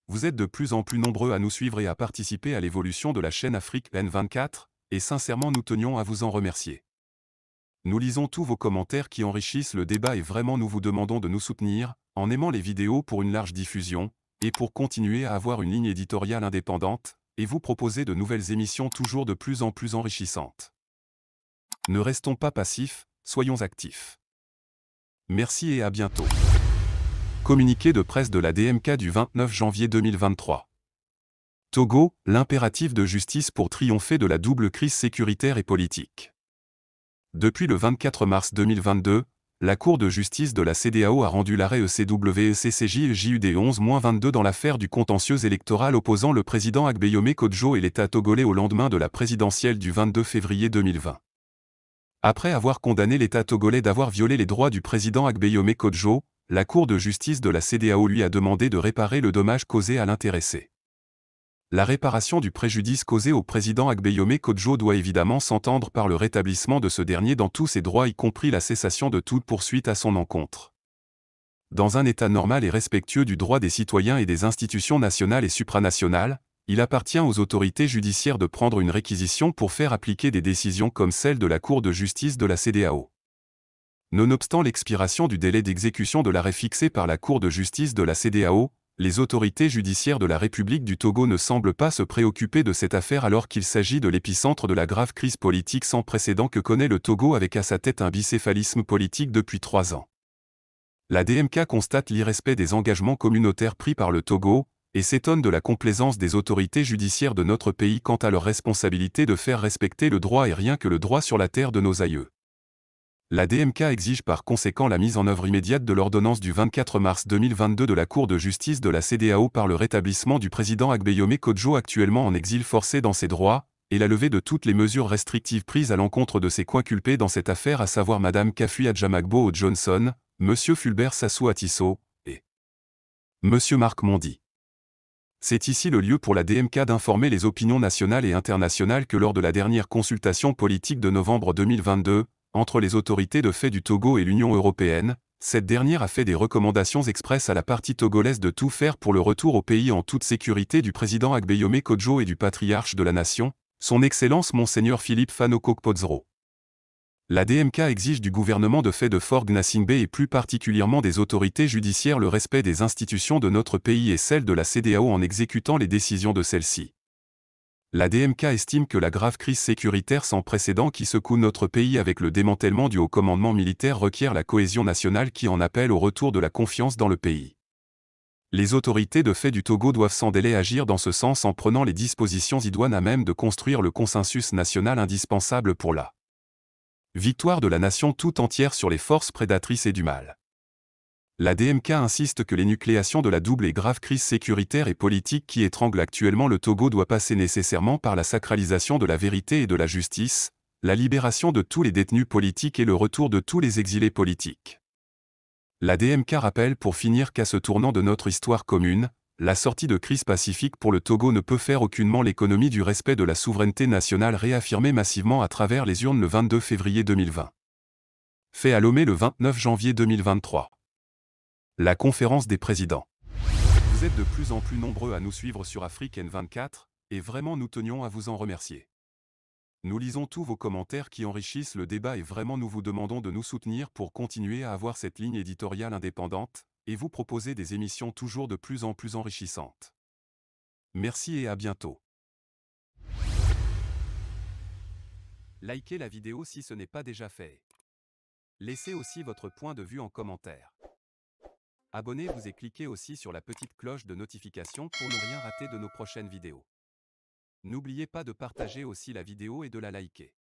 Vous êtes de plus en plus nombreux à nous suivre et à participer à l'évolution de la chaîne Afrique N24, et sincèrement nous tenions à vous en remercier. Nous lisons tous vos commentaires qui enrichissent le débat et vraiment nous vous demandons de nous soutenir, en aimant les vidéos pour une large diffusion, et pour continuer à avoir une ligne éditoriale indépendante, et vous proposer de nouvelles émissions toujours de plus en plus enrichissantes. Ne restons pas passifs, soyons actifs. Merci et à bientôt. Communiqué de presse de la DMK du 29 janvier 2023. Togo, l'impératif de justice pour triompher de la double crise sécuritaire et politique. Depuis le 24 mars 2022, la Cour de justice de la CEDEAO a rendu l'arrêt ECW-CCJ-JUD 11-22 dans l'affaire du contentieux électoral opposant le président Agbeyome Kodjo et l'État togolais au lendemain de la présidentielle du 22 février 2020. Après avoir condamné l'État togolais d'avoir violé les droits du président Agbeyome Kodjo, la Cour de justice de la CEDEAO lui a demandé de réparer le dommage causé à l'intéressé. La réparation du préjudice causé au président Agbeyome Kodjo doit évidemment s'entendre par le rétablissement de ce dernier dans tous ses droits y compris la cessation de toute poursuite à son encontre. Dans un État normal et respectueux du droit des citoyens et des institutions nationales et supranationales, il appartient aux autorités judiciaires de prendre une réquisition pour faire appliquer des décisions comme celle de la Cour de justice de la CEDEAO. Nonobstant l'expiration du délai d'exécution de l'arrêt fixé par la Cour de justice de la CEDEAO, les autorités judiciaires de la République du Togo ne semblent pas se préoccuper de cette affaire alors qu'il s'agit de l'épicentre de la grave crise politique sans précédent que connaît le Togo avec à sa tête un bicéphalisme politique depuis 3 ans. La DMK constate l'irrespect des engagements communautaires pris par le Togo, et s'étonne de la complaisance des autorités judiciaires de notre pays quant à leur responsabilité de faire respecter le droit et rien que le droit sur la terre de nos aïeux. La DMK exige par conséquent la mise en œuvre immédiate de l'ordonnance du 24 mars 2022 de la Cour de justice de la CEDEAO par le rétablissement du président Agbeyome Kodjo actuellement en exil forcé dans ses droits, et la levée de toutes les mesures restrictives prises à l'encontre de ses coinculpés dans cette affaire à savoir Madame Kafui Adjamagbo Johnson, Monsieur Fulbert Sassou Atisso, et Monsieur Marc Mondy. C'est ici le lieu pour la DMK d'informer les opinions nationales et internationales que lors de la dernière consultation politique de novembre 2022, entre les autorités de fait du Togo et l'Union européenne, cette dernière a fait des recommandations expresses à la partie togolaise de tout faire pour le retour au pays en toute sécurité du président Agbeyome Kodjo et du patriarche de la nation, son Excellence Monseigneur Philippe Fanoko Kpodzro. La DMK exige du gouvernement de fait de Fort Gnassingbé et plus particulièrement des autorités judiciaires le respect des institutions de notre pays et celles de la CEDEAO en exécutant les décisions de celles-ci. La DMK estime que la grave crise sécuritaire sans précédent qui secoue notre pays avec le démantèlement du haut commandement militaire requiert la cohésion nationale qui en appelle au retour de la confiance dans le pays. Les autorités de fait du Togo doivent sans délai agir dans ce sens en prenant les dispositions idoines à même de construire le consensus national indispensable pour la victoire de la nation tout entière sur les forces prédatrices et du mal. La DMK insiste que l'énucléation de la double et grave crise sécuritaire et politique qui étrangle actuellement le Togo doit passer nécessairement par la sacralisation de la vérité et de la justice, la libération de tous les détenus politiques et le retour de tous les exilés politiques. La DMK rappelle pour finir qu'à ce tournant de notre histoire commune, la sortie de crise pacifique pour le Togo ne peut faire aucunement l'économie du respect de la souveraineté nationale réaffirmée massivement à travers les urnes le 22 février 2020. Fait à Lomé le 29 janvier 2023. La conférence des présidents. Vous êtes de plus en plus nombreux à nous suivre sur Afrique N24, et vraiment nous tenions à vous en remercier. Nous lisons tous vos commentaires qui enrichissent le débat et vraiment nous vous demandons de nous soutenir pour continuer à avoir cette ligne éditoriale indépendante, et vous proposer des émissions toujours de plus en plus enrichissantes. Merci et à bientôt. Likez la vidéo si ce n'est pas déjà fait. Laissez aussi votre point de vue en commentaire. Abonnez-vous et cliquez aussi sur la petite cloche de notification pour ne rien rater de nos prochaines vidéos. N'oubliez pas de partager aussi la vidéo et de la liker.